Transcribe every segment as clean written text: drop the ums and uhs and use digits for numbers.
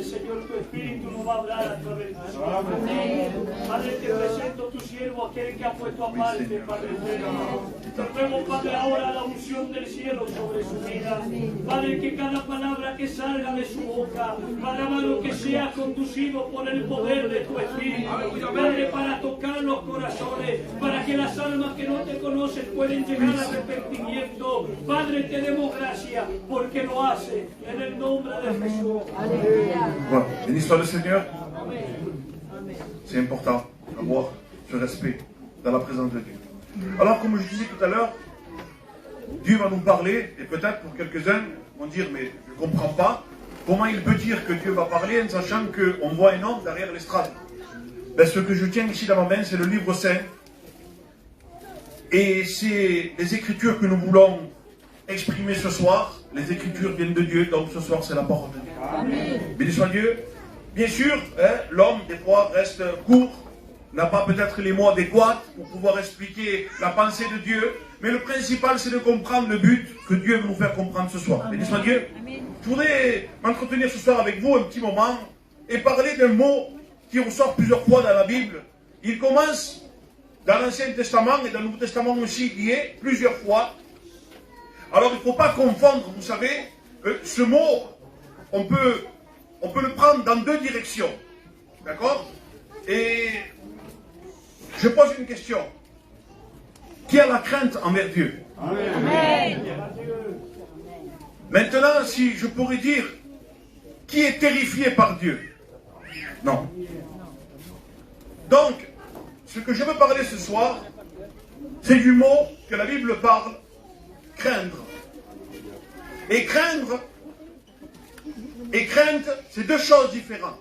Señor, tu Espíritu nos va a hablar a través de nosotros. Padre, te presento a tu siervo, aquel que ha puesto aparte, Padre eterno. Te ruego, Padre, ahora la unción del cielo sobre su vida. Padre, que cada palabra que salga de su boca, Padre amado, que sea conducido por el poder de tu Espíritu. Padre, para tocar los corazones, para que las almas que no te conocen pueden llegar al arrepentimiento. Padre, te demos gracias porque lo hace en el nombre de Jesús. Voilà, une histoire du Seigneur, c'est important d'avoir ce respect dans la présence de Dieu. Alors, comme je disais tout à l'heure, Dieu va nous parler, et peut-être pour quelques-uns vont dire, mais je ne comprends pas, comment il peut dire que Dieu va parler en sachant qu'on voit un homme derrière l'estrade. Ben, ce que je tiens ici dans ma main, c'est le livre saint. Et c'est les écritures que nous voulons exprimer ce soir. Les écritures viennent de Dieu, donc ce soir c'est la parole de Dieu. Amen. Béni soit Dieu. Bien sûr, l'homme des fois reste court, n'a pas peut-être les mots adéquats pour pouvoir expliquer la pensée de Dieu, mais le principal c'est de comprendre le but que Dieu veut nous faire comprendre ce soir. Béni soit Dieu. Amen. Je voudrais m'entretenir ce soir avec vous un petit moment et parler d'un mot qui ressort plusieurs fois dans la Bible. Il commence dans l'Ancien Testament et dans le Nouveau Testament aussi, il y est plusieurs fois. Alors il ne faut pas confondre, vous savez, ce mot, on peut le prendre dans deux directions. D'accord? Et je pose une question. Qui a la crainte envers Dieu? Amen. Maintenant, si je pourrais dire, qui est terrifié par Dieu? Non. Donc, ce que je veux parler ce soir, c'est du mot que la Bible parle, craindre. Et craindre et crainte, c'est deux choses différentes.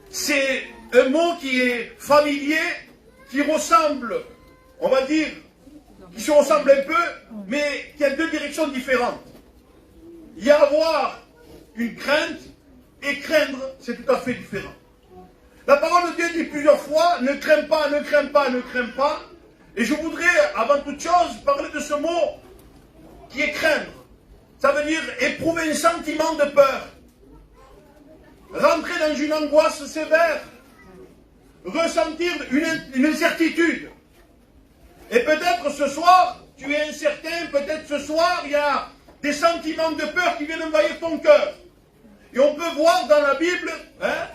C'est un mot qui est familier, qui ressemble, on va dire, qui se ressemble un peu, mais qui a deux directions différentes. Il y a avoir une crainte, et craindre, c'est tout à fait différent. La parole de Dieu dit plusieurs fois, ne crains pas, ne crains pas, ne crains pas. Et je voudrais, avant toute chose, parler de ce mot qui est craindre. Ça veut dire éprouver un sentiment de peur. Rentrer dans une angoisse sévère. Ressentir une incertitude. Et peut-être ce soir, tu es incertain, peut-être ce soir, il y a des sentiments de peur qui viennent envahir ton cœur. Et on peut voir dans la Bible,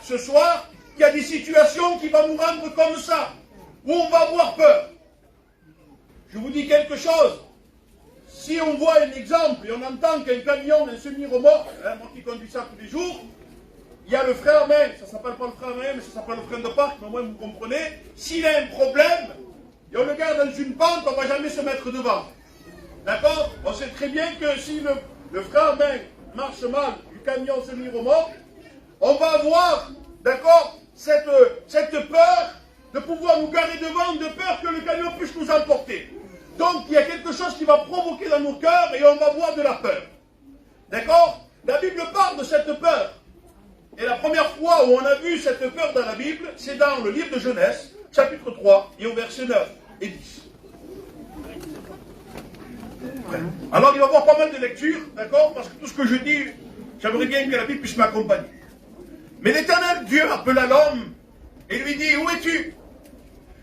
ce soir, qu'il y a des situations qui vont nous rendre comme ça, où on va avoir peur. Je vous dis quelque chose. Si on voit un exemple et on entend qu'un camion, un semi-remorque, moi qui conduis ça tous les jours, il y a le frein à main, ça ne s'appelle pas le frein à main, mais ça s'appelle le frein de parc, mais au moins vous comprenez. S'il a un problème, et on le garde dans une pente, on ne va jamais se mettre devant. D'accord? On sait très bien que si le frein à main marche mal du camion semi-remorque, on va avoir, d'accord, cette peur de pouvoir nous garer devant, de peur que le camion puisse nous emporter. Donc il y a quelque chose qui va provoquer dans nos cœurs et on va avoir de la peur. D'accord? La Bible parle de cette peur. Et la première fois où on a vu cette peur dans la Bible, c'est dans le livre de Genèse, chapitre 3, et au verset 9 et 10. Alors il va y avoir pas mal de lectures, d'accord? Parce que tout ce que je dis, j'aimerais bien que la Bible puisse m'accompagner. Mais l'Éternel Dieu appela l'homme et lui dit, où es-tu?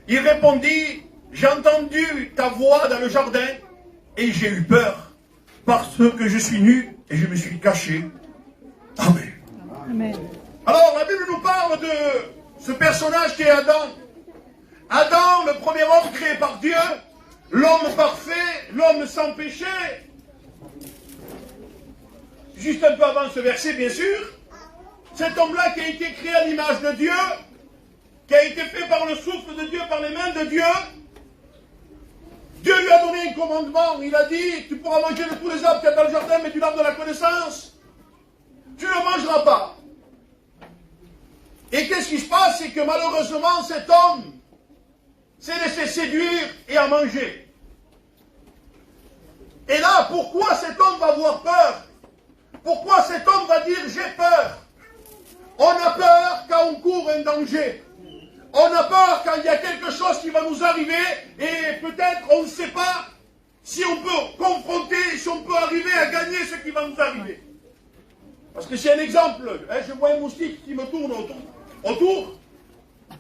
Il répondit, j'ai entendu ta voix dans le jardin et j'ai eu peur parce que je suis nu et je me suis caché. Amen. Amen. Alors la Bible nous parle de ce personnage qui est Adam. Adam, le premier homme créé par Dieu, l'homme parfait, l'homme sans péché. Juste un peu avant ce verset, bien sûr, cet homme-là qui a été créé à l'image de Dieu, qui a été fait par le souffle de Dieu, par les mains de Dieu. Dieu lui a donné un commandement. Il a dit, tu pourras manger de tous les arbres qu'il y a dans le jardin, mais du arbre de la connaissance, tu ne mangeras pas. Et qu'est-ce qui se passe? C'est que malheureusement, cet homme s'est laissé séduire et a mangé. Et là, pourquoi cet homme va avoir peur? Pourquoi cet homme va dire, j'ai peur? On a peur quand on court un danger. On a peur quand il y a quelque chose qui va nous arriver et peut-être on ne sait pas si on peut confronter, si on peut arriver à gagner ce qui va nous arriver. Parce que c'est un exemple. Hein, je vois un moustique qui me tourne autour.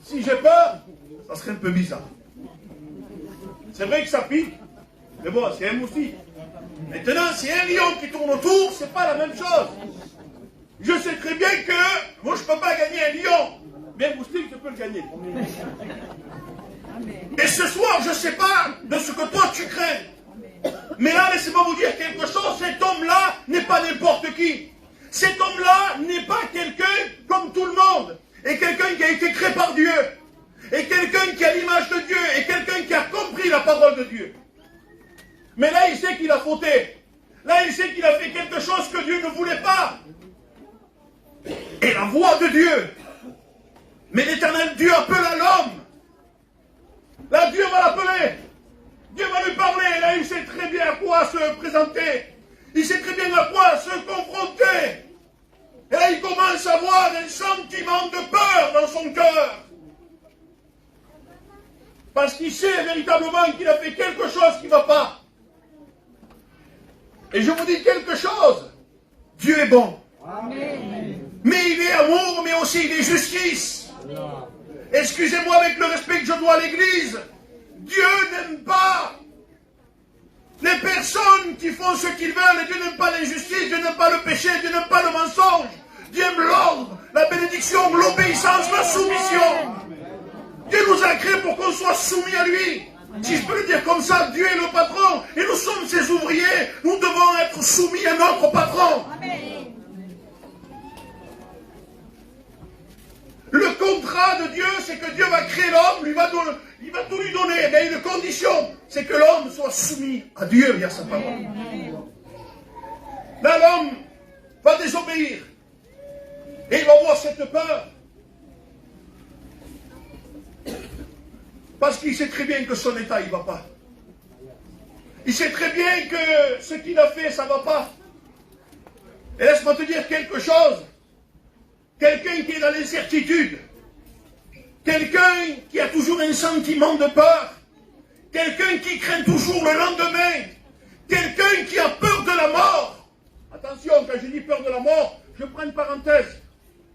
Si j'ai peur, ça serait un peu bizarre. C'est vrai que ça pique, mais bon, c'est un moustique. Maintenant, si un lion qui tourne autour, c'est pas la même chose. Je sais très bien que moi, je ne peux pas gagner un lion, mais un moustique, je peux le gagner. Et ce soir, je ne sais pas de ce que toi tu crains. Mais là, laissez-moi vous dire quelque chose. Cet homme-là n'est pas n'importe qui. Cet homme-là n'est pas quelqu'un comme tout le monde. Et quelqu'un qui a été créé par Dieu. Et quelqu'un qui a l'image de Dieu. Et quelqu'un qui a compris la parole de Dieu. Mais là, il sait qu'il a fauté. Là, il sait qu'il a fait quelque chose que Dieu ne voulait pas. Et la voix de Dieu. Mais l'Éternel Dieu appelle à l'homme. Là, Dieu va l'appeler. Dieu va lui parler. Là, il sait très bien à quoi se présenter. Il sait très bien à quoi se confronter. Et là, il commence à avoir un sentiment de peur dans son cœur. Parce qu'il sait véritablement qu'il a fait quelque chose qui ne va pas. Et je vous dis quelque chose. Dieu est bon. Amen. Mais il est amour, mais aussi il est justice. Excusez-moi avec le respect que je dois à l'Église. Dieu n'aime pas les personnes qui font ce qu'ils veulent. Dieu n'aime pas l'injustice, Dieu n'aime pas le péché, Dieu n'aime pas le mensonge. Dieu aime l'ordre, la bénédiction, l'obéissance, la soumission. Dieu nous a créés pour qu'on soit soumis à lui. Si je peux le dire comme ça, Dieu est le patron et nous sommes ses ouvriers. Nous devons être soumis à notre patron. Le contrat de Dieu, c'est que Dieu va créer l'homme, il va tout lui donner. Mais une condition, c'est que l'homme soit soumis à Dieu et à sa parole. Là, l'homme va désobéir. Et il va avoir cette peur. Parce qu'il sait très bien que son état, il ne va pas. Il sait très bien que ce qu'il a fait, ça ne va pas. Et laisse-moi te dire quelque chose. Quelqu'un qui est dans l'incertitude. Quelqu'un qui a toujours un sentiment de peur. Quelqu'un qui craint toujours le lendemain. Quelqu'un qui a peur de la mort. Attention, quand je dis peur de la mort, je prends une parenthèse.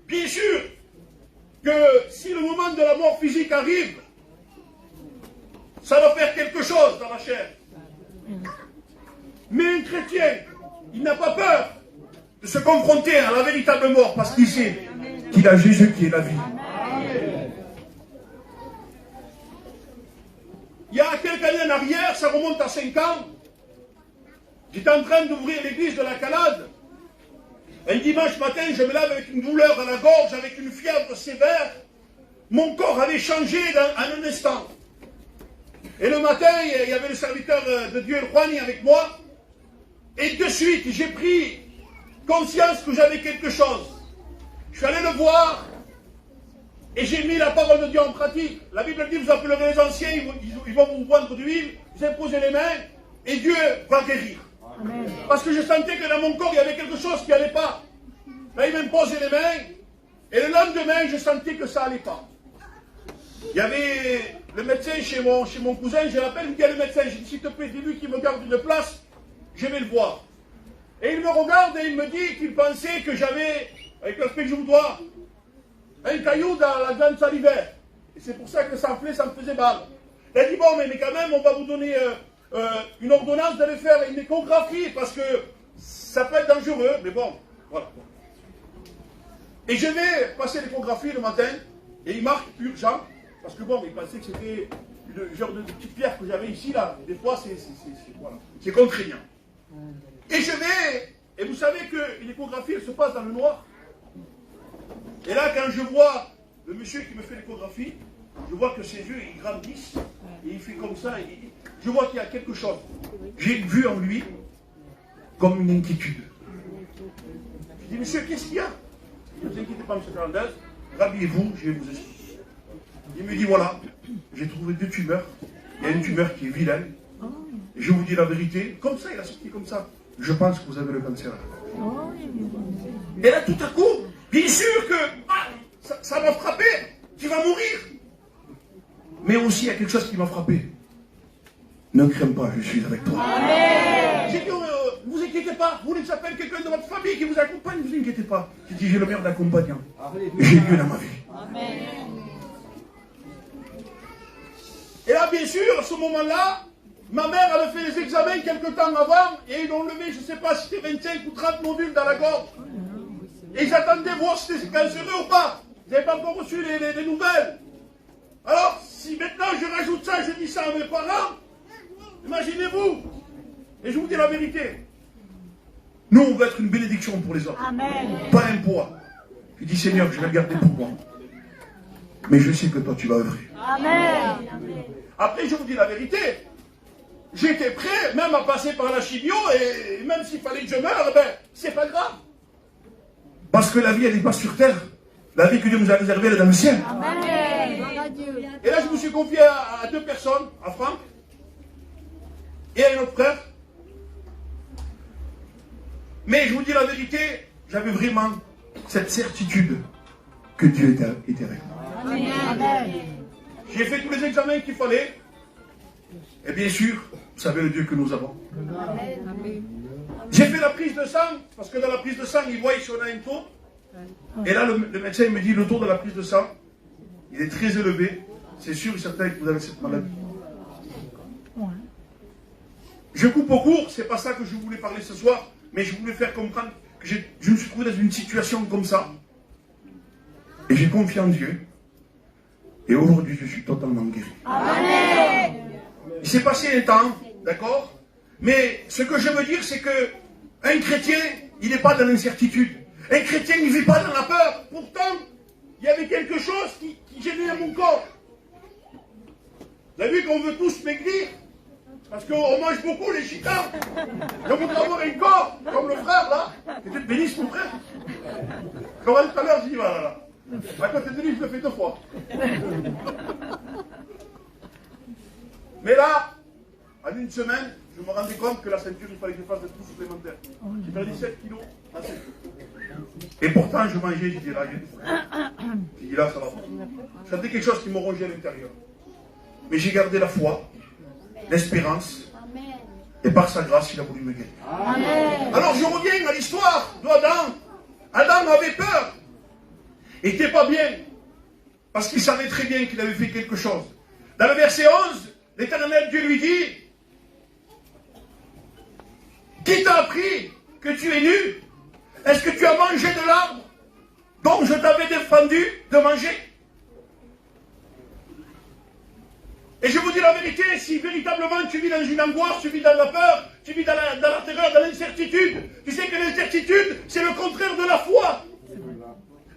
Bien sûr que si le moment de la mort physique arrive, ça va faire quelque chose dans la chair. Mais un chrétien, il n'a pas peur de se confronter à la véritable mort parce qu'il sait qu'il a Jésus qui est la vie. Il y a quelques années en arrière, ça remonte à 5 ans, j'étais en train d'ouvrir l'église de la Calade. Un dimanche matin, je me lève avec une douleur dans la gorge, avec une fièvre sévère. Mon corps avait changé en un instant. Et le matin, il y avait le serviteur de Dieu, Juani, avec moi. Et de suite, j'ai pris conscience que j'avais quelque chose. Je suis allé le voir et j'ai mis la parole de Dieu en pratique. La Bible dit, vous appellerez les anciens, ils vont vous prendre de l'huile, vous imposez les mains et Dieu va guérir. Amen. Parce que je sentais que dans mon corps, il y avait quelque chose qui n'allait pas. Là, il m'imposait les mains et le lendemain, je sentais que ça n'allait pas. Il y avait le médecin chez mon cousin, je l'appelle, il me dit, le médecin, j'ai dit, s'il te plaît, dis-lui qu'il me garde une place, je vais le voir. Et il me regarde et il me dit qu'il pensait que j'avais, avec l'aspect que je vous dois, un caillou dans la glande salivaire. Et c'est pour ça que ça me faisait mal. Il a dit, bon, mais quand même, on va vous donner une ordonnance d'aller faire une échographie, parce que ça peut être dangereux, mais bon, voilà. Et je vais passer l'échographie le matin, et il marque urgent, parce que bon, il pensait que c'était le genre de petite pierre que j'avais ici, là. Des fois, c'est contraignant. Et je vais, et vous savez que l'échographie, elle se passe dans le noir. Et là, quand je vois le monsieur qui me fait l'échographie, je vois que ses yeux, ils grandissent, et il fait comme ça, et je vois qu'il y a quelque chose. J'ai vu en lui comme une inquiétude. Je dis, monsieur, qu'est-ce qu'il y a? Ne vous inquiétez pas, monsieur Fernandez, rhabillez-vous, je vais vous expliquer. Il me dit, voilà, j'ai trouvé 2 tumeurs. Il y a une tumeur qui est vilaine. Et je vous dis la vérité, comme ça, il a sorti comme ça. Je pense que vous avez le cancer. Et là, tout à coup, bien sûr que ça m'a frappé. Tu vas mourir. Mais aussi, il y a quelque chose qui m'a frappé. Ne crains pas, je suis avec toi. J'ai dit, ne vous inquiétez pas, vous voulez appeler quelqu'un de votre famille qui vous accompagne, ne vous inquiétez pas. Je dis, j'ai le meilleur d'accompagnant. Et j'ai Dieu dans ma vie. Amen. Et là, bien sûr, à ce moment-là, ma mère avait fait les examens quelques temps avant et ils l'ont levé, je ne sais pas si c'était 25 ou 30 nodules dans la gorge. Et ils attendaient voir si c'était cancéreux ou pas. Ils n'avaient pas encore reçu les nouvelles. Alors, si maintenant je rajoute ça, je dis ça à mes parents, imaginez-vous. Et je vous dis la vérité. Nous, on va être une bénédiction pour les autres. Amen. Pas un poids. Je dis, Seigneur, je vais le garder pour moi. Mais je sais que toi, tu vas œuvrer. Amen. Après, je vous dis la vérité. J'étais prêt même à passer par la chimio et même s'il fallait que je meure, ben, c'est pas grave. Parce que la vie, elle n'est pas sur terre. La vie que Dieu nous a réservée, elle est dans le ciel. Amen. Et là, je me suis confié à deux personnes, à Franck et à un autre frère. Mais je vous dis la vérité, j'avais vraiment cette certitude que Dieu était avec moi. Amen. J'ai fait tous les examens qu'il fallait. Et bien sûr, vous savez le Dieu que nous avons. J'ai fait la prise de sang, parce que dans la prise de sang, ils voient si on a un taux. Et là, le médecin me dit, le taux de la prise de sang, il est très élevé. C'est sûr et certain que vous avez cette maladie. Je coupe au court, c'est pas ça que je voulais parler ce soir, mais je voulais faire comprendre que je me suis trouvé dans une situation comme ça. Et j'ai confié en Dieu. Et aujourd'hui, je suis totalement guéri. Amen. Il s'est passé un temps, d'accord? Mais ce que je veux dire, c'est que un chrétien, il n'est pas dans l'incertitude. Un chrétien, il ne vit pas dans la peur. Pourtant, il y avait quelque chose qui gênait mon corps. Vous avez vu qu'on veut tous maigrir? Parce qu'on mange beaucoup, les gitans. Je voudrais avoir un corps, comme le frère, là. Peut-être bénisse mon frère. Comme tout à l'heure, je dis, voilà, là. À côté de lui, je le fais 2 fois. Mais là, en une semaine, je me rendais compte que la ceinture, il fallait que je fasse des trous supplémentaires. J'ai perdu 7 kilos à ceinture. Et pourtant, je mangeais, j'ai dit là, j'ai dit là, ça va pas. Je sentais quelque chose qui me rongeait à l'intérieur. Mais j'ai gardé la foi, l'espérance, et par sa grâce, il a voulu me guérir. Alors je reviens à l'histoire d'Adam. Adam avait peur. Il n'était pas bien. Parce qu'il savait très bien qu'il avait fait quelque chose. Dans le verset 11, l'Éternel Dieu lui dit, qui t'a appris que tu es nu? Est-ce que tu as mangé de l'arbre dont je t'avais défendu de manger? Et je vous dis la vérité, si véritablement tu vis dans une angoisse, tu vis dans la peur, tu vis dans la terreur, dans l'incertitude, tu sais que l'incertitude, c'est le contraire de la foi.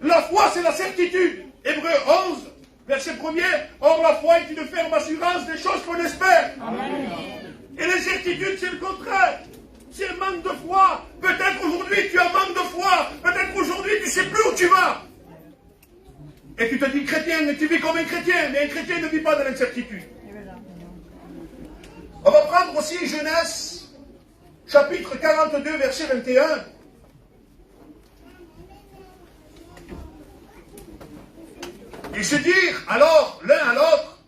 La foi, c'est la certitude. Hébreux 11, verset 1er, or la foi est une ferme assurance des choses qu'on espère. Amen. Et l'incertitude, c'est le contraire. C'est un manque de foi. Peut-être aujourd'hui, tu as manque de foi. Peut-être aujourd'hui, tu ne sais plus où tu vas. Et tu te dis chrétien, mais tu vis comme un chrétien. Mais un chrétien ne vit pas dans l'incertitude. On va prendre aussi Genèse, chapitre 42, verset 21. Ils se dirent alors l'un à l'autre,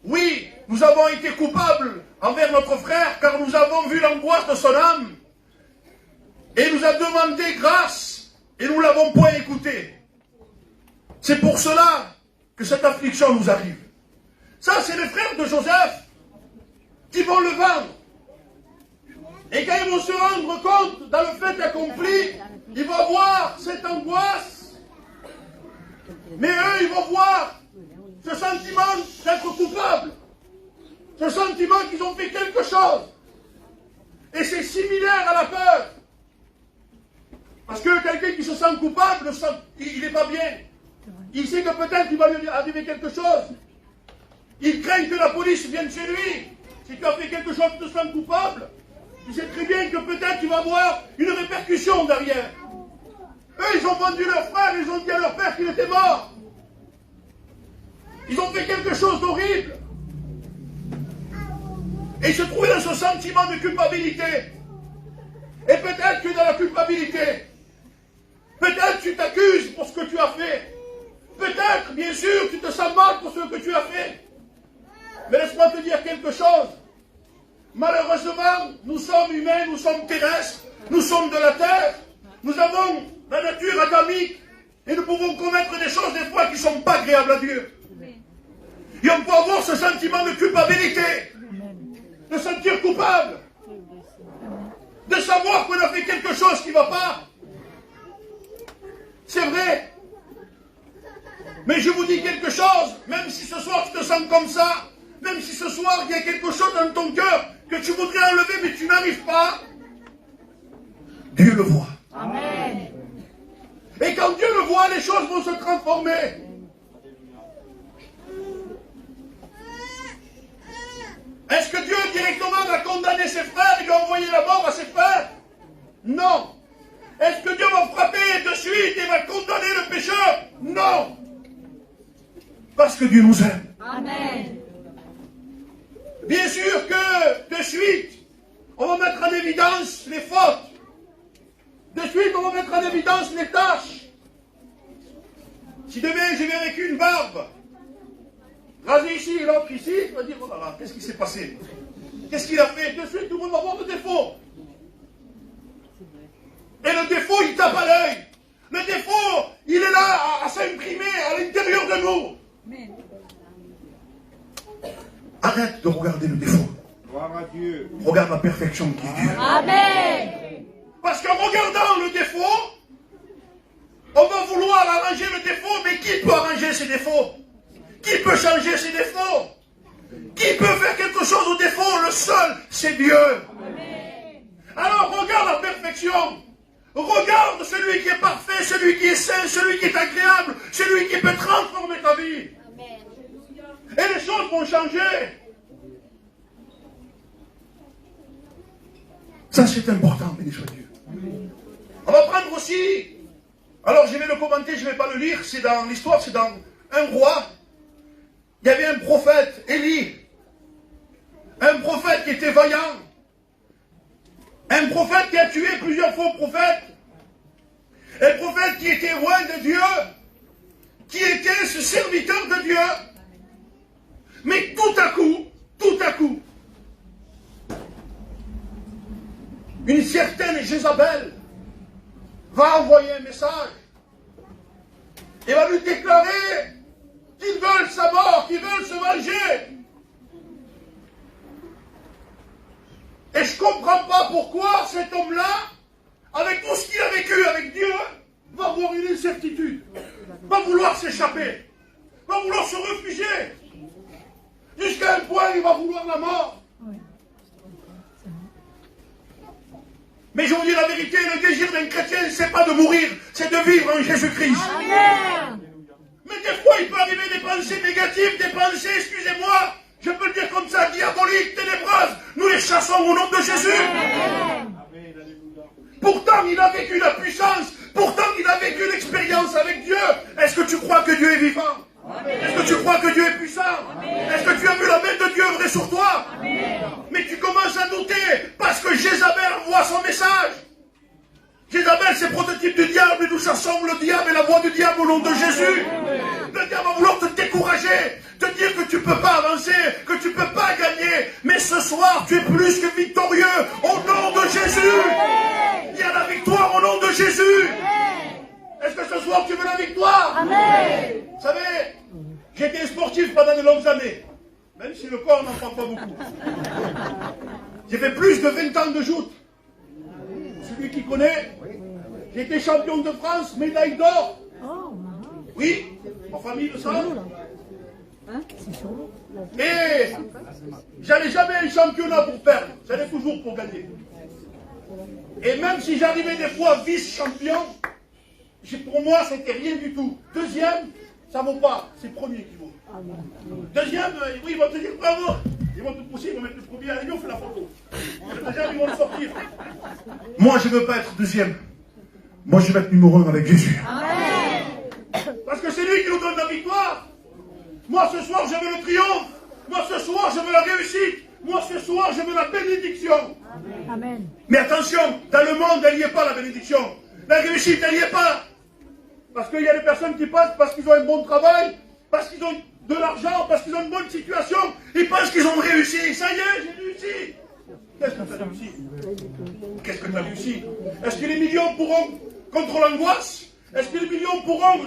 oui, nous avons été coupables envers notre frère, car nous avons vu l'angoisse de son âme, et il nous a demandé grâce, et nous ne l'avons point écouté. C'est pour cela que cette affliction nous arrive. Ça, c'est les frères de Joseph qui vont le vendre. Et quand ils vont se rendre compte, dans le fait accompli, ils vont voir cette angoisse. Mais eux, ils vont voir ce sentiment d'être coupable. Ce sentiment qu'ils ont fait quelque chose. Et c'est similaire à la peur. Parce que quelqu'un qui se sent coupable, il n'est pas bien. Il sait que peut-être il va lui arriver quelque chose. Il craint que la police vienne chez lui. Si tu as fait quelque chose, tu te sens coupable. Il sait très bien que peut-être il va avoir une répercussion derrière. Eux, ils ont vendu leur frère, ils ont dit à leur père qu'il était mort. Ils ont fait quelque chose d'horrible. Et ils se trouvaient dans ce sentiment de culpabilité. Et peut-être que dans la culpabilité, peut-être tu t'accuses pour ce que tu as fait. Peut-être, bien sûr, tu te sens mal pour ce que tu as fait. Mais laisse-moi te dire quelque chose. Malheureusement, nous sommes humains, nous sommes terrestres. Nous sommes de la terre. Nous avons la nature adamique. Et nous pouvons commettre des choses des fois qui ne sont pas agréables à Dieu. Et on peut avoir ce sentiment de culpabilité. De sentir coupable. De savoir qu'on a fait quelque chose qui ne va pas. C'est vrai. Mais je vous dis quelque chose, même si ce soir tu te sens comme ça, même si ce soir il y a quelque chose dans ton cœur que tu voudrais enlever mais tu n'arrives pas, Dieu le voit. Amen. Et quand Dieu le voit, les choses vont se transformer. Est-ce que Dieu directement va condamner ses frères et lui envoyer la mort à ses frères? Non. Est-ce que Dieu va frapper de suite et va condamner le pécheur? Non. Parce que Dieu nous aime. Amen. Bien sûr que de suite, on va mettre en évidence les fautes. De suite, on va mettre en évidence les tâches. Si demain je viens avec une barbe, rasé ici et l'autre ici, tu vas dire, oh là là, qu'est-ce qui s'est passé? Qu'est-ce qu'il a fait? De suite, tout le monde va voir le défaut. Et le défaut, il tape à l'œil. Le défaut, il est là à s'imprimer à l'intérieur de nous. Amen. Arrête de regarder le défaut. Gloire à Dieu. Regarde la perfection qui est Dieu. Amen. Parce qu'en regardant le défaut, on va vouloir arranger le défaut, mais qui peut arranger ses défauts? Qui peut changer ses défauts? Qui peut faire quelque chose au défaut? Le seul, c'est Dieu. Amen. Alors regarde la perfection. Regarde celui qui est parfait, celui qui est saint, celui qui est agréable, celui qui peut transformer ta vie. Amen. Et les choses vont changer. Ça, c'est important, béni soit Dieu. On va prendre aussi, alors je vais le commenter, je ne vais pas le lire, c'est dans l'histoire, c'est dans un roi. Il y avait un prophète, Élie. Un prophète qui était vaillant. Un prophète qui a tué plusieurs faux prophètes. Un prophète qui était loin de Dieu. Qui était ce serviteur de Dieu. Mais tout à coup, une certaine Jézabel va envoyer un message et va lui déclarer qu'ils veulent sa mort, qu'ils veulent se venger. Et je ne comprends pas pourquoi cet homme-là, avec tout ce qu'il a vécu avec Dieu, va avoir une incertitude, va vouloir s'échapper, va vouloir se réfugier. Jusqu'à un point, il va vouloir la mort. Mais je vous dis la vérité, le désir d'un chrétien, ce n'est pas de mourir, c'est de vivre en Jésus-Christ. Amen. Mais des fois, il peut arriver des pensées négatives, des pensées, excusez-moi, je peux le dire comme ça, diaboliques, ténébreuses. Nous les chassons au nom de Jésus. Amen. Pourtant, il a vécu la puissance. Pourtant, il a vécu l'expérience avec Dieu. Est-ce que tu crois que Dieu est vivant? Est-ce que tu crois que Dieu est puissant? Est-ce que tu as vu la main de Dieu œuvrer sur toi? Mais tu commences à douter parce que Jézabel envoie son message. Jézabel, c'est prototype du diable et nous chassons le diable et la voix du diable au nom de Jésus. Le diable va vouloir te décourager, te dire que tu ne peux pas avancer, que tu ne peux pas gagner. Mais ce soir, tu es plus que victorieux au nom de Jésus. Il y a la victoire au nom de Jésus. Est-ce que ce soir, tu veux la victoire? Amen. Vous savez, j'ai été sportif pendant de longues années. Même si le corps n'en prend pas beaucoup. J'ai fait plus de 20 ans de joute. Celui qui connaît, j'ai été champion de France, médaille d'or. Oui, ma famille le sait. Et j'allais jamais un championnat pour perdre, j'allais toujours pour gagner. Et même si j'arrivais des fois vice-champion, pour moi c'était rien du tout. Deuxième, ça ne vaut pas, c'est premier qui vaut. Deuxième, oui, ils vont te dire bravo. Ils vont te pousser, ils vont mettre le premier, allez, on fait la photo. Le deuxième, ils vont le sortir. Moi, je ne veux pas être deuxième. Moi, je veux être numéro 1 avec Jésus. Amen. Parce que c'est lui qui nous donne la victoire. Moi, ce soir, je veux le triomphe. Moi, ce soir, je veux la réussite. Moi, ce soir, je veux la bénédiction. Amen. Mais attention, dans le monde, elle n'y est pas, la bénédiction. La réussite, elle n'y est pas. Parce qu'il y a des personnes qui passent parce qu'ils ont un bon travail, parce qu'ils ont de l'argent, parce qu'ils ont une bonne situation, ils pensent qu'ils ont réussi. Ça y est, j'ai réussi. Qu'est-ce que tu as réussi? Qu'est-ce que tu as réussi? Est-ce que les millions pourront contre l'angoisse? Est-ce que les millions pourront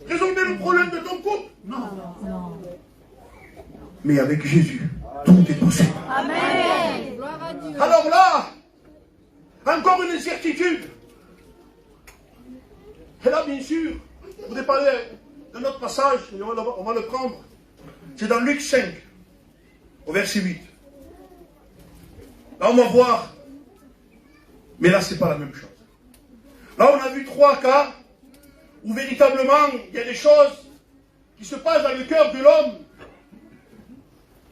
résoudre le problème de ton couple? Non. Mais avec Jésus, tout est possible. Amen. Gloire à Dieu. Alors là, encore une incertitude. Et là, bien sûr, je voudrais parler d'un autre passage, et on va le prendre. C'est dans Luc 5, au verset 8. Là, on va voir. Mais là, ce n'est pas la même chose. Là, on a vu 3 cas où véritablement, il y a des choses qui se passent dans le cœur de l'homme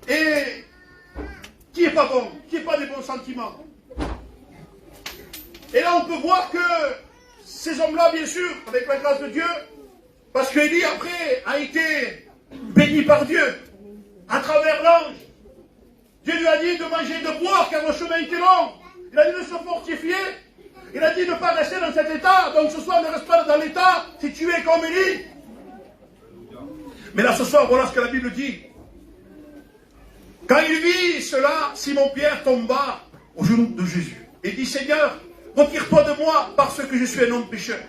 et qui n'est pas bon, qui n'est pas des bons sentiments. Et là, on peut voir que ces hommes-là, bien sûr, avec la grâce de Dieu, parce qu'Élie, après, a été béni par Dieu, à travers l'ange. Dieu lui a dit de manger et de boire, car le chemin était long. Il a dit de se fortifier. Il a dit de ne pas rester dans cet état. Donc ce soir, ne reste pas dans l'état si tu es comme Élie. Mais là, ce soir, voilà ce que la Bible dit. Quand il vit cela, Simon-Pierre tomba aux genoux de Jésus et dit, Seigneur, retire-toi de moi parce que je suis un homme pécheur.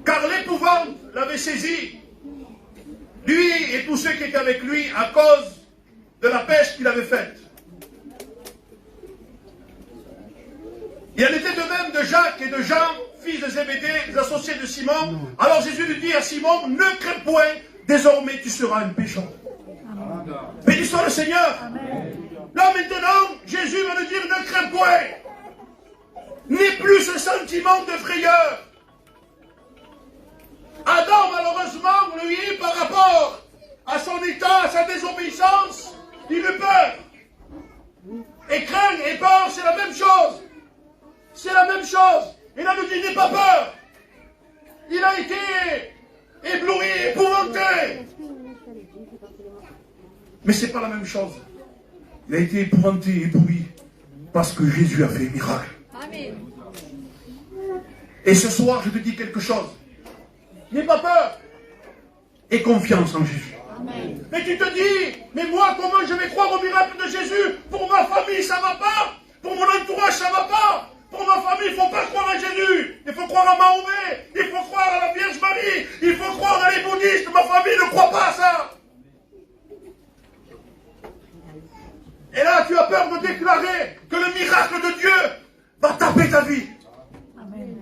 Car l'épouvante l'avait saisi, lui et tous ceux qui étaient avec lui, à cause de la pêche qu'il avait faite. Il en était de même de Jacques et de Jean, fils de Zébédée, les associés de Simon. Alors Jésus lui dit à Simon, ne crains point, désormais tu seras un pécheur. Béni soit le Seigneur. Amen. Là maintenant, Jésus va nous dire, ne crains point. N'aie plus ce sentiment de frayeur. Adam, malheureusement, lui, par rapport à son état, à sa désobéissance, il eut peur. Et craindre et peur, c'est la même chose. C'est la même chose. Et là, nous dit, n'aie pas peur. Il a été ébloui, épouvanté. Mais ce n'est pas la même chose. Il a été épouvanté, ébloui, parce que Jésus a fait un miracle. Amen. Et ce soir, je te dis quelque chose. N'aie pas peur. Aie confiance en Jésus. Amen. Mais tu te dis, mais moi, comment je vais croire au miracle de Jésus? Pour ma famille, ça ne va pas. Pour mon entourage, ça ne va pas. Pour ma famille, il ne faut pas croire à Jésus. Il faut croire à Mahomet. Il faut croire à la Vierge Marie. Il faut croire à les bouddhistes. Ma famille ne croit pas à ça. Et là, tu as peur de déclarer que le miracle de Dieu va taper ta vie. Amen.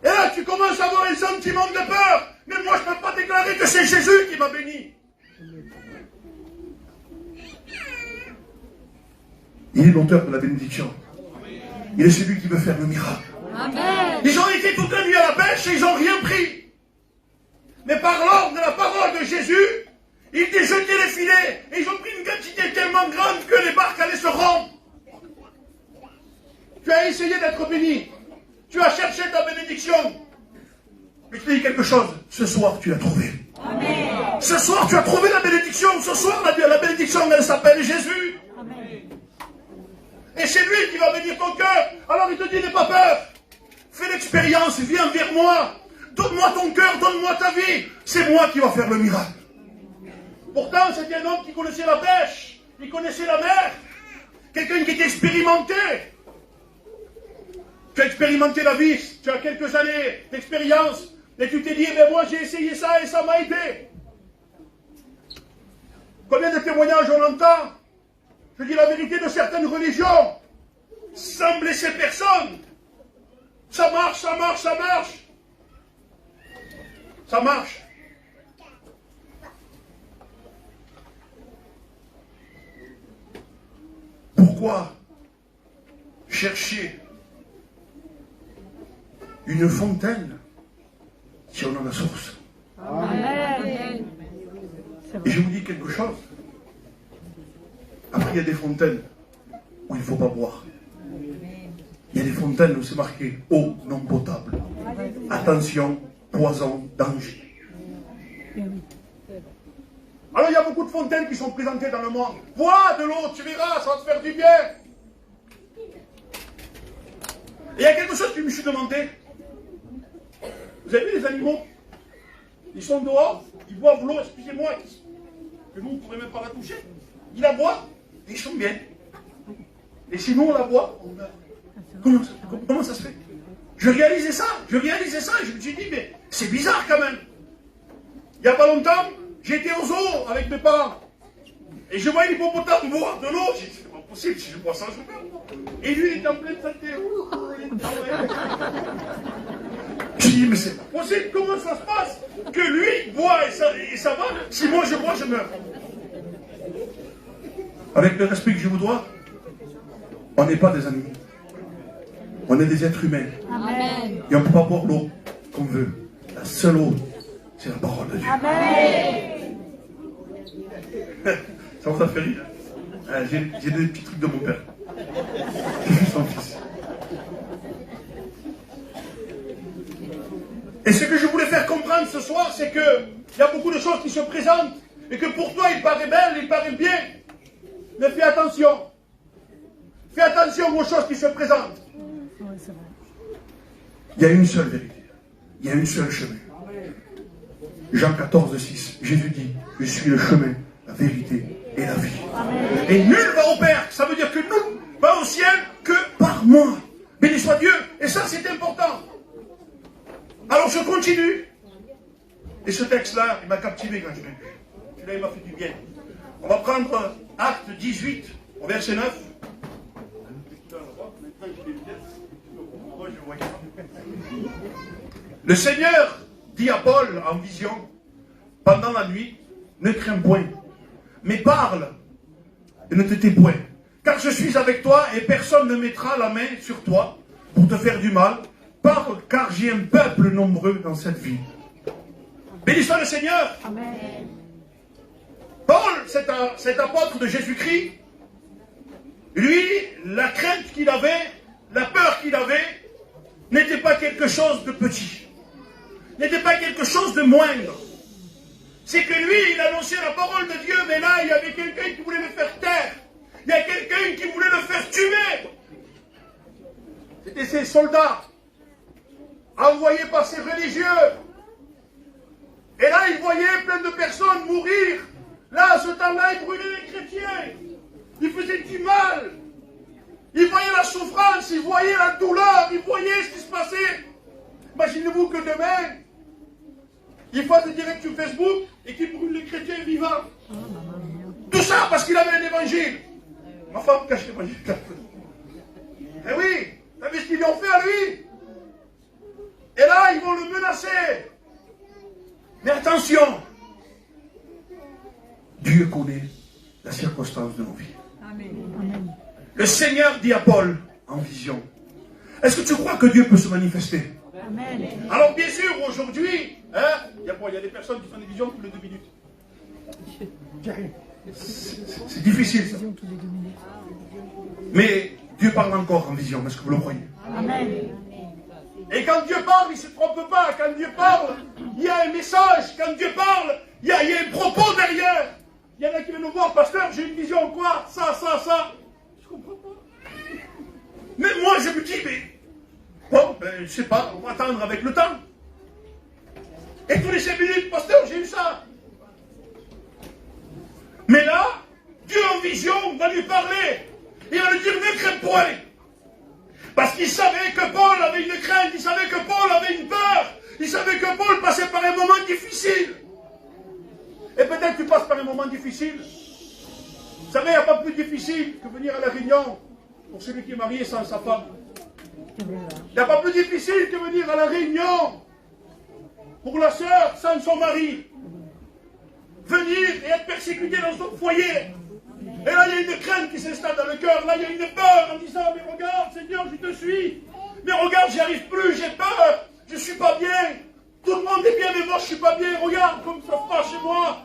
Et là, tu commences à avoir un sentiment de peur. Mais moi, je ne peux pas déclarer que c'est Jésus qui m'a béni. Il est l'auteur de la bénédiction. Il est celui qui veut faire le miracle. Amen. Ils ont été toute la nuit à la pêche et ils n'ont rien pris. Mais par l'ordre de la parole de Jésus, ils ont jeté les filets et ils ont pris une quantité tellement grande que les barques allaient se rompre. Tu as essayé d'être béni. Tu as cherché ta bénédiction. Mais je te dis quelque chose. Ce soir, tu l'as trouvé. Amen. Ce soir, tu as trouvé la bénédiction. Ce soir, la bénédiction, elle s'appelle Jésus. Amen. Et c'est lui qui va bénir ton cœur. Alors il te dit, n'aie pas peur. Fais l'expérience, viens vers moi. Donne-moi ton cœur, donne-moi ta vie. C'est moi qui va faire le miracle. Pourtant, c'était un homme qui connaissait la pêche. Il connaissait la mer. Quelqu'un qui était expérimenté. Tu as expérimenté la vie. Tu as quelques années d'expérience. Et tu t'es dit, mais moi j'ai essayé ça et ça m'a aidé. Combien de témoignages on entend? Je dis la vérité de certaines religions, sans blesser personne. Ça marche, ça marche, ça marche. Ça marche. Pourquoi chercher une fontaine si on a la source? Amen. Et je vous dis quelque chose. Après, il y a des fontaines où il ne faut pas boire. Il y a des fontaines où c'est marqué eau non potable. Attention, poison, danger. Alors, il y a beaucoup de fontaines qui sont présentées dans le monde. Bois de l'eau, tu verras, ça va te faire du bien. Et il y a quelque chose que je me suis demandé. Vous avez vu les animaux? Ils sont dehors, ils boivent l'eau, excusez-moi, que nous, on ne pourrait même pas la toucher. Ils la boivent. ils sont bien. Et si nous on la boit, on meurt. Comment ça se fait? Je réalisais ça, et je me suis dit, mais c'est bizarre quand même. Il n'y a pas longtemps, j'étais aux zoo avec mes parents. Et je vois l'hippopotame boire de l'eau. J'ai dit, c'est pas possible, si je bois ça, je meurs. Et lui, il est en pleine santé. Je dis, mais c'est pas possible, comment ça se passe que lui boit et ça va, si moi je bois, je meurs. Avec le respect que je vous dois, on n'est pas des animaux. On est des êtres humains. Amen. Et on ne peut pas boire l'eau qu'on veut. La seule eau, c'est la parole de Dieu. Amen. Ça vous a fait rire. J'ai des petits trucs de mon père. Je suis son fils. Et ce que je voulais faire comprendre ce soir, c'est qu'il y a beaucoup de choses qui se présentent et que pour toi, il paraît belle, il paraît bien. Mais fais attention. Fais attention aux choses qui se présentent. Il y a une seule vérité. Il y a une seule chemin. Jean 14, 6. Jésus dit, je suis le chemin, la vérité et la vie. Et nul va au Père. Ça veut dire que nous va au ciel que par moi. Béni soit Dieu. Et ça, c'est important. Alors, je continue. Et ce texte-là, il m'a captivé quand je l'ai lu. Celui-là, il m'a fait du bien. On va prendre Acte 18, au verset 9. Le Seigneur dit à Paul en vision, pendant la nuit, ne crains point, mais parle et ne te tais point, car je suis avec toi et personne ne mettra la main sur toi pour te faire du mal. Parle, car j'ai un peuple nombreux dans cette ville. Béni soit le Seigneur. Amen. Paul, cet apôtre de Jésus-Christ, lui, la crainte qu'il avait, la peur qu'il avait, n'était pas quelque chose de petit, n'était pas quelque chose de moindre. C'est que lui, il annonçait la parole de Dieu, mais là, il y avait quelqu'un qui voulait le faire taire. Il y a quelqu'un qui voulait le faire tuer. C'était ces soldats, envoyés par ces religieux. Et là, il voyait plein de personnes mourir. Là, à ce temps-là, il brûlait les chrétiens. Il faisait du mal. Il voyait la souffrance, il voyait la douleur, il voyait ce qui se passait. Imaginez-vous que demain, il fasse direct sur Facebook et qu'il brûle les chrétiens vivants. Tout ça parce qu'il avait un évangile. Ma femme cache l'évangile. Eh oui, t'as vu ce qu'ils lui ont fait à lui? Et là, ils vont le menacer. Mais attention, Dieu connaît la circonstance de nos vies. Amen. Le Seigneur dit à Paul en vision, est-ce que tu crois que Dieu peut se manifester? Amen. Alors bien sûr, aujourd'hui, il y a des personnes qui font des visions toutes les 2 minutes. C'est difficile ça. Mais Dieu parle encore en vision, est-ce que vous le croyez? Amen. Et quand Dieu parle, il ne se trompe pas. Quand Dieu parle, il y a un message. Quand Dieu parle, il y a un propos derrière. Il y en a qui viennent nous voir, pasteur, j'ai une vision, quoi? Ça. Je ne comprends pas. Mais moi, je me dis, mais bon, je ne sais pas, on va attendre avec le temps. Et tous les 5 minutes, pasteur, j'ai eu ça. Mais là, Dieu en vision va lui parler. Il va lui dire, ne crains point. Parce qu'il savait que Paul avait une crainte, il savait que Paul avait une peur, il savait que Paul passait par un moment difficile. Et peut-être tu passes par un moment difficile. Vous savez, il n'y a pas plus difficile que venir à la réunion pour celui qui est marié sans sa femme. Il n'y a pas plus difficile que venir à la réunion pour la sœur sans son mari. Venir et être persécuté dans son foyer. Et là, il y a une crainte qui s'installe dans le cœur. Là, il y a une peur en disant, mais regarde, Seigneur, je te suis. Mais regarde, j'y arrive plus, j'ai peur. Je ne suis pas bien. Tout le monde est bien, mais moi, je ne suis pas bien. Regarde comme ça se passe chez moi.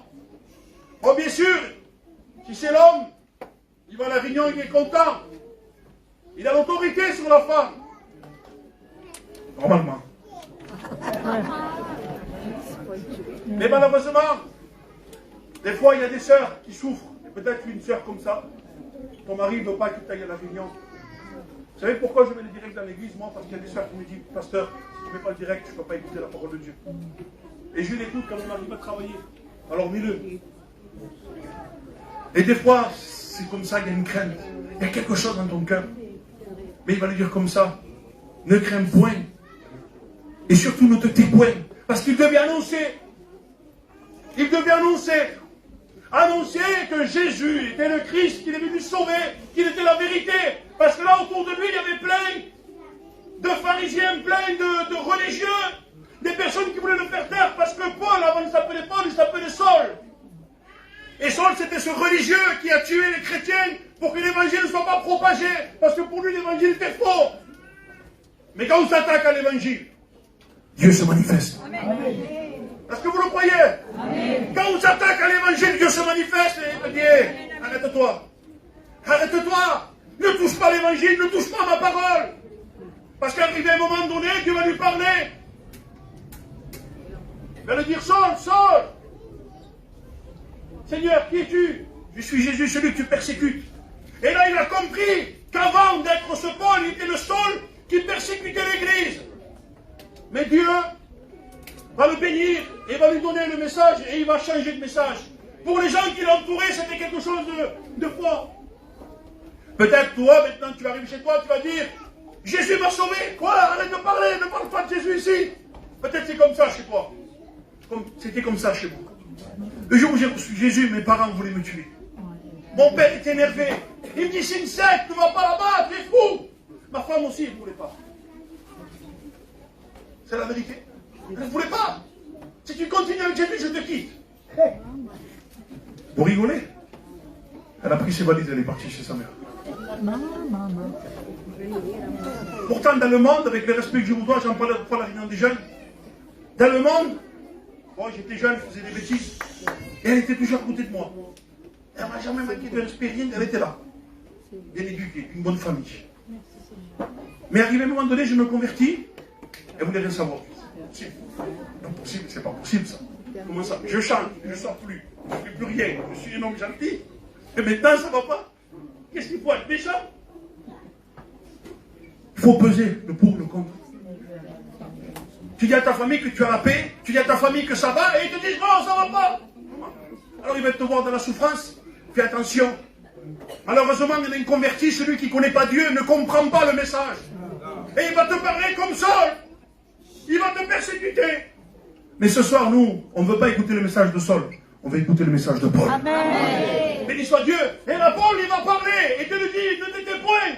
Oh, bien sûr, si c'est l'homme, il va à la réunion, il est content. Il a l'autorité sur la femme. Normalement. Mais malheureusement, des fois, il y a des sœurs qui souffrent. Peut-être une sœur comme ça, ton mari ne veut pas que tu ailles à la réunion. Vous savez pourquoi je mets le direct dans l'église? Moi, parce qu'il y a des sœurs qui me disent, pasteur, si tu ne mets pas le direct, je ne peux pas écouter la parole de Dieu. Et je l'écoute quand mon mari va travailler. Alors mets-le. Et des fois, c'est comme ça, il y a une crainte. Il y a quelque chose dans ton cœur. Mais il va lui dire comme ça, ne crains point. Et surtout ne te tais point. Parce qu'il devait annoncer. Il devait annoncer. Annoncer que Jésus était le Christ, qu'il est venu sauver, qu'il était la vérité. Parce que là, autour de lui, il y avait plein de pharisiens, plein de religieux, des personnes qui voulaient le faire taire. Parce que Paul, avant il s'appelait Paul, il s'appelait Saul. Et Saul, c'était ce religieux qui a tué les chrétiens pour que l'évangile ne soit pas propagé. Parce que pour lui, l'évangile était faux. Mais quand on s'attaque à l'évangile, Dieu se manifeste. Est-ce que vous le croyez? Amen. Quand on s'attaque à l'évangile, Dieu se manifeste et il me dit, hey, arrête-toi. Arrête-toi. Ne touche pas l'évangile, ne touche pas ma parole. Parce qu'arrivé à un moment donné, Dieu va lui parler. Il va lui dire, Saul, Saul. Seigneur, qui es-tu? Je suis Jésus, celui que tu persécutes. Et là, il a compris qu'avant d'être ce Paul, il était le Saul qui persécutait l'Église. Mais Dieu va le bénir et va lui donner le message et il va changer de message. Pour les gens qui l'entouraient, c'était quelque chose de fort. Peut-être toi, maintenant, tu arrives chez toi, tu vas dire, Jésus m'a sauvé. Quoi? Arrête de parler, ne parle pas de Jésus ici. Peut-être c'est comme ça chez toi. C'était comme ça chez vous. Le jour où j'ai reçu Jésus, mes parents voulaient me tuer. Mon père était énervé. Il me dit, c'est une secte, ne va pas là-bas, tu es fou. Ma femme aussi, elle ne voulait pas. C'est la vérité. Elle ne voulait pas. Si tu continues avec Jésus, je te quitte. Vous rigolez? Elle a pris ses valises, elle est partie chez sa mère. Pourtant, dans le monde, avec le respect que je vous dois, j'en parlais pas la réunion des jeunes. Dans le monde, bon, j'étais jeune, je faisais des bêtises. Et elle était toujours à côté de moi. Elle ne m'a jamais manqué de respect, rien, elle était là. Bien éduquée, une bonne famille. Mais arrivé à un moment donné, je me convertis. Elle voulait rien savoir. Non possible, c'est pas possible ça. Comment ça? Je change, je ne sors plus. Je ne fais plus rien. Je suis un homme gentil. Et maintenant, ça ne va pas. Qu'est-ce qu'il faut être méchant? Il faut peser le pour, le contre. Tu dis à ta famille que tu as la paix, tu dis à ta famille que ça va, et ils te disent non, ça ne va pas. Alors ils veulent te voir dans la souffrance. Fais attention. Malheureusement, il y a un converti, celui qui ne connaît pas Dieu, ne comprend pas le message. Et il va te parler comme Saul. Il va te persécuter. Mais ce soir, nous, on ne veut pas écouter le message de Saul. On veut écouter le message de Paul. Amen. Béni soit Dieu. Et là, Paul, il va parler. Et te le dit, ne t'étais point.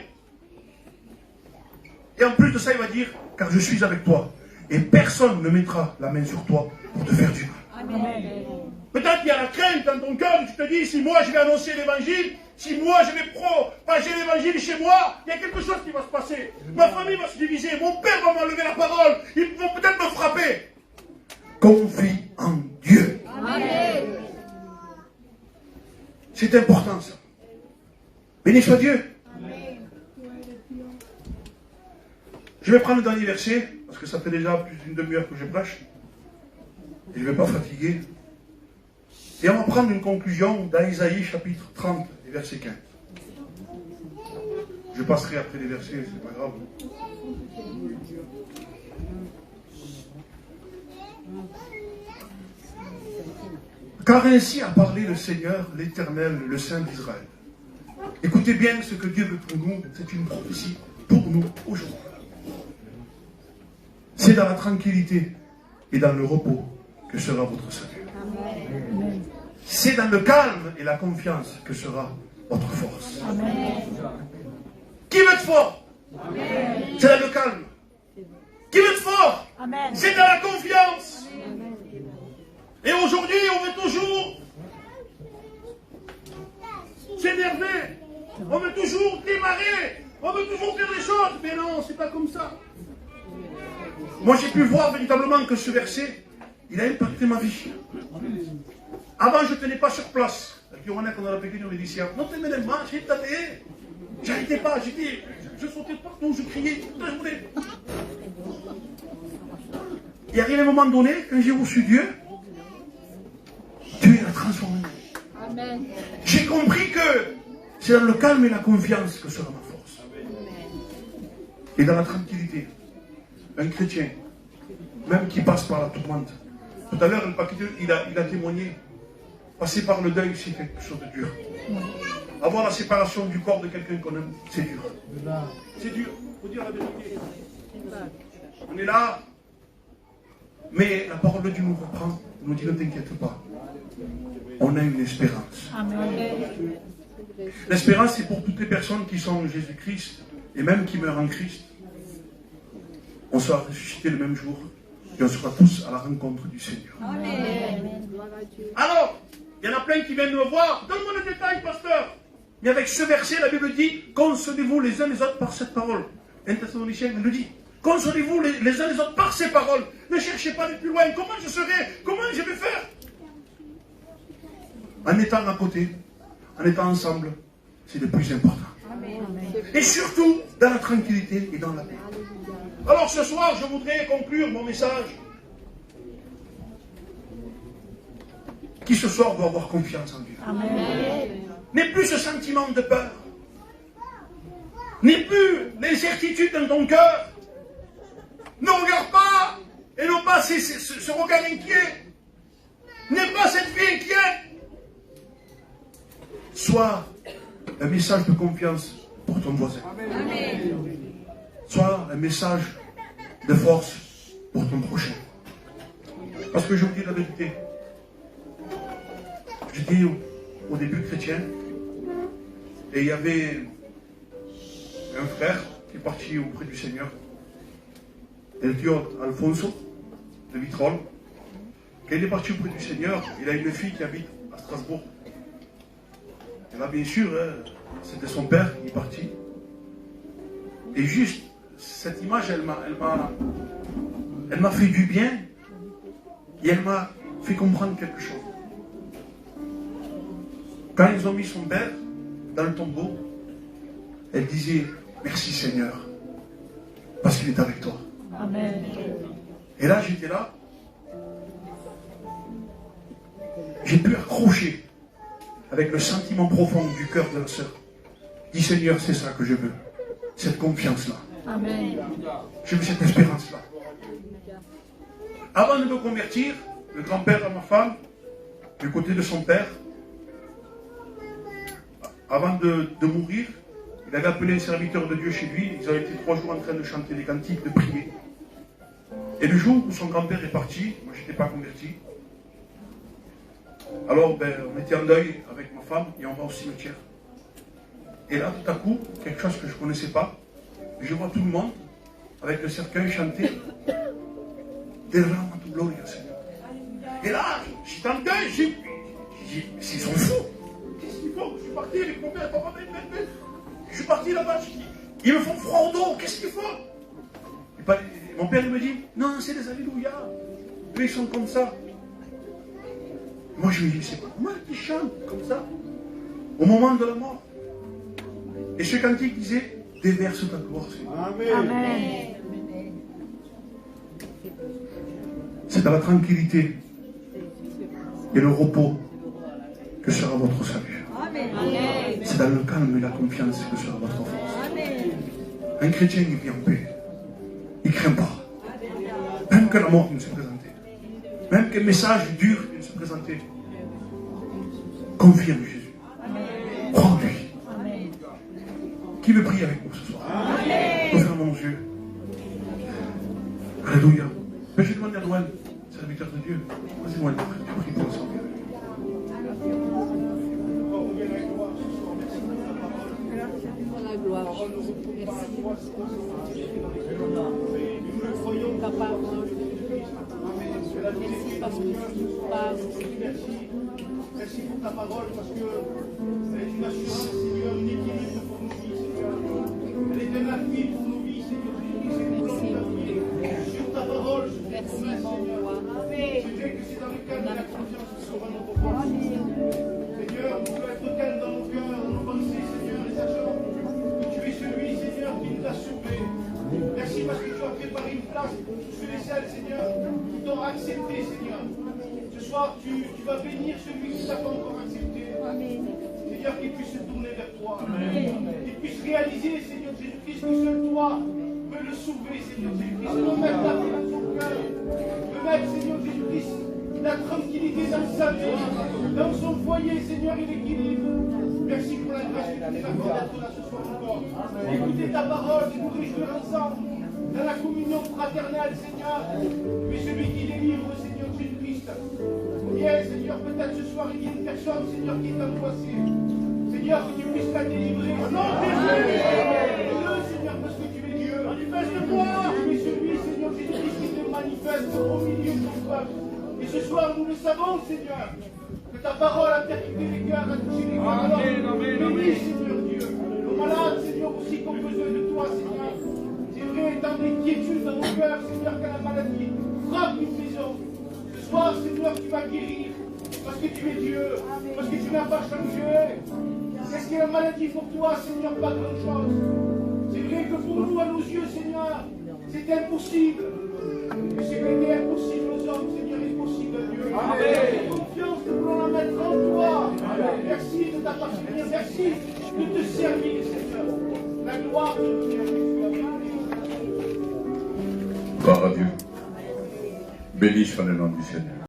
Et en plus de ça, il va dire, car je suis avec toi. Et personne ne mettra la main sur toi pour te faire du mal. Amen. Peut-être qu'il y a la crainte dans ton cœur. Tu te dis, si moi je vais annoncer l'évangile, si moi je vais propager l'évangile chez moi, il y a quelque chose qui va se passer. Ma famille va se diviser. Mon père va m'enlever la parole. Ils vont peut-être me frapper. Confie en Dieu. Amen. C'est important ça. Béni soit Dieu. Amen. Je vais prendre le dernier verset, parce que ça fait déjà plus d'une demi-heure que je prêche. Et je ne vais pas fatiguer. Et on va prendre une conclusion dans Isaïe chapitre 30, verset 15. Je passerai après les versets, c'est pas grave. Car ainsi a parlé le Seigneur, l'Éternel, le Saint d'Israël. Écoutez bien ce que Dieu veut pour nous, c'est une prophétie pour nous aujourd'hui. C'est dans la tranquillité et dans le repos que sera votre salut. C'est dans le calme et la confiance que sera votre force. Amen. Qui veut être fort? C'est dans le calme. Qui veut être fort? C'est dans la confiance. Amen. Et aujourd'hui, on veut toujours s'énerver. On veut toujours démarrer. On veut toujours faire les choses. Mais non, c'est pas comme ça. Moi, j'ai pu voir véritablement que ce verset, il a impacté ma vie. Avant, je ne tenais pas sur place. Quand on a pequeno mi diceva, non te me ne mangi, j'arrêtais pas, je sautais partout, je criais, tout je voulais. Et arrivé un moment donné, quand j'ai reçu Dieu, Dieu l'a transformé. Amen. J'ai compris que c'est dans le calme et la confiance que sera ma force. Et dans la tranquillité. Un chrétien, même qui passe par la tourmente. Tout à l'heure, il a témoigné. Passer par le deuil, c'est quelque chose de dur. avoir la séparation du corps de quelqu'un qu'on aime, c'est dur. C'est dur, il faut dire la vérité. On est là, mais la parole de Dieu nous reprend, nous dit ne t'inquiète pas. On a une espérance. L'espérance, c'est pour toutes les personnes qui sont en Jésus-Christ et même qui meurent en Christ. On sera ressuscités le même jour et on sera tous à la rencontre du Seigneur. Amen. Alors, il y en a plein qui viennent me voir. Donne-moi le détail, pasteur. Mais avec ce verset, la Bible dit, consolez-vous les uns les autres par cette parole. 1 Thessaloniciens nous dit, consolez-vous les uns les autres par ces paroles. Ne cherchez pas de plus loin. Comment je serai? Comment je vais faire? En étant à côté, en étant ensemble, c'est le plus important. Et surtout, dans la tranquillité et dans la paix. Alors ce soir, je voudrais conclure mon message. Qui ce soir doit avoir confiance en Dieu. N'aie plus ce sentiment de peur. N'aie plus l'incertitude dans ton cœur. Ne regarde pas et non pas ce regard inquiet. N'aie pas cette vie inquiète. Sois un message de confiance pour ton voisin. Sois un message de force pour ton prochain. Parce que je vous dis la vérité. J'étais au début chrétien et il y avait un frère qui est parti auprès du Seigneur, El Tio Alfonso de Vitrolles. Quand il est parti auprès du Seigneur, il a une fille qui habite à Strasbourg. Et là, bien sûr, c'était son père qui est parti. Et juste, cette image, elle m'a fait du bien et elle m'a fait comprendre quelque chose. Quand ils ont mis son père dans le tombeau, elle disait, merci Seigneur, parce qu'il est avec toi. Amen. Et là, j'étais là, j'ai pu accrocher avec le sentiment profond du cœur de la sœur. Dis Seigneur, c'est ça que je veux, cette confiance-là. Amen. Je veux cette espérance-là. Avant de me convertir, le grand-père de ma femme, du côté de son père, avant de mourir, il avait appelé un serviteur de Dieu chez lui. Ils ont été 3 jours en train de chanter des cantiques, de prier. Et le jour où son grand-père est parti, moi je n'étais pas converti. Alors on était en deuil avec ma femme et on va au cimetière. Et là tout à coup, quelque chose que je ne connaissais pas, je vois tout le monde avec le cercueil chanter Derrama tu gloria, Seigneur. Et là, j'étais en deuil, j'ai dit, ils sont fous. Qu'est-ce qu'il faut? Je suis parti avec mon père, papa, je suis parti là-bas, je dis, ils me font froid au dos, qu'est-ce qu'il faut? Et mon père me dit, non, c'est des alléluia. Eux, ils sont comme ça. Moi, je me dis, c'est pas normal qu'ils chantent comme ça, au moment de la mort. Et ce cantique disait, déverse ta gloire, Seigneur. Amen. C'est dans la tranquillité et le repos que sera votre salut. C'est dans le calme et la confiance que sera votre force. Un chrétien, il vit en paix. Il ne craint pas. Même que la mort nous se présente. Même que le message dur nous se présente. Confie en Jésus. Crois en lui. Qui veut prier avec moi ce soir? Je ferme mon yeux. Alléluia. Mais je demande à Noël, serviteur de Dieu. Vas-y, Noël, tu pries pour ensemble. La gloire. Merci. Nous croyons ta parole. Merci parce que tu nous parles. Merci pour ta parole parce que elle est une assurance, Seigneur, une équilibre pour nos vies, Seigneur. Elle est un appui pour nos vies, Seigneur. Sur ta parole, je te promets, Seigneur. Je sais que c'est dans le calme et la confiance que sera notre force. Seigneur, nous voulons être calmes dans nos cœurs, dans nos pensées, Seigneur, et sachant que tu es celui, Seigneur, qui nous a sauvés. Merci parce que tu as préparé une place pour tous ceux et celles, Seigneur, qui t'ont accepté, Seigneur. Ce soir, tu vas bénir celui qui t'a pas encore accepté. Seigneur, qu'il puisse se tourner vers toi. Qu'il puisse réaliser, Seigneur Jésus-Christ, que seul toi peux le sauver, Seigneur Jésus-Christ. Le mettre la paix dans son cœur. Le mettre, Seigneur Jésus-Christ, la tranquillité dans sa vie, dans son foyer, Seigneur, et l'équilibre. Merci pour la grâce que tu nous accordes d'être là ce soir encore. Écoutez ta parole et nous réjouir ensemble dans la communion fraternelle, Seigneur. Tu es celui qui délivre, Seigneur Jésus-Christ. Bien, Seigneur, peut-être ce soir il y a une personne, Seigneur, qui est angoissée. Seigneur, que tu puisses la délivrer. Au nom de Jésus, Seigneur, parce que tu es Dieu. Manifeste-toi. Tu es celui, Seigneur Jésus-Christ, qui te manifeste au milieu de ton peuple. Et ce soir, nous le savons, Seigneur, que ta parole a percuté les cœurs, a touché les cœurs. Alors, bénis, Seigneur Dieu. Nos malades, Seigneur, aussi qui ont besoin de toi, Seigneur. C'est vrai, tant d'inquiétude dans nos cœurs, Seigneur, que la maladie frappe une maison. Ce soir, Seigneur, tu vas guérir. Parce que tu es Dieu. Parce que tu n'as pas changé. Qu'est-ce que la maladie pour toi, Seigneur? Pas grand-chose. C'est vrai que pour nous, à nos yeux, Seigneur, c'est impossible. Mais c'est qu'il est impossible aux hommes, Seigneur, est possible à Dieu. Amen. Confiance, nous voulons la mettre en toi. Amen. Merci de t'appartenir. Merci de te servir, Seigneur. La gloire de Dieu. Gloire à Dieu. Béni soit le nom du Seigneur.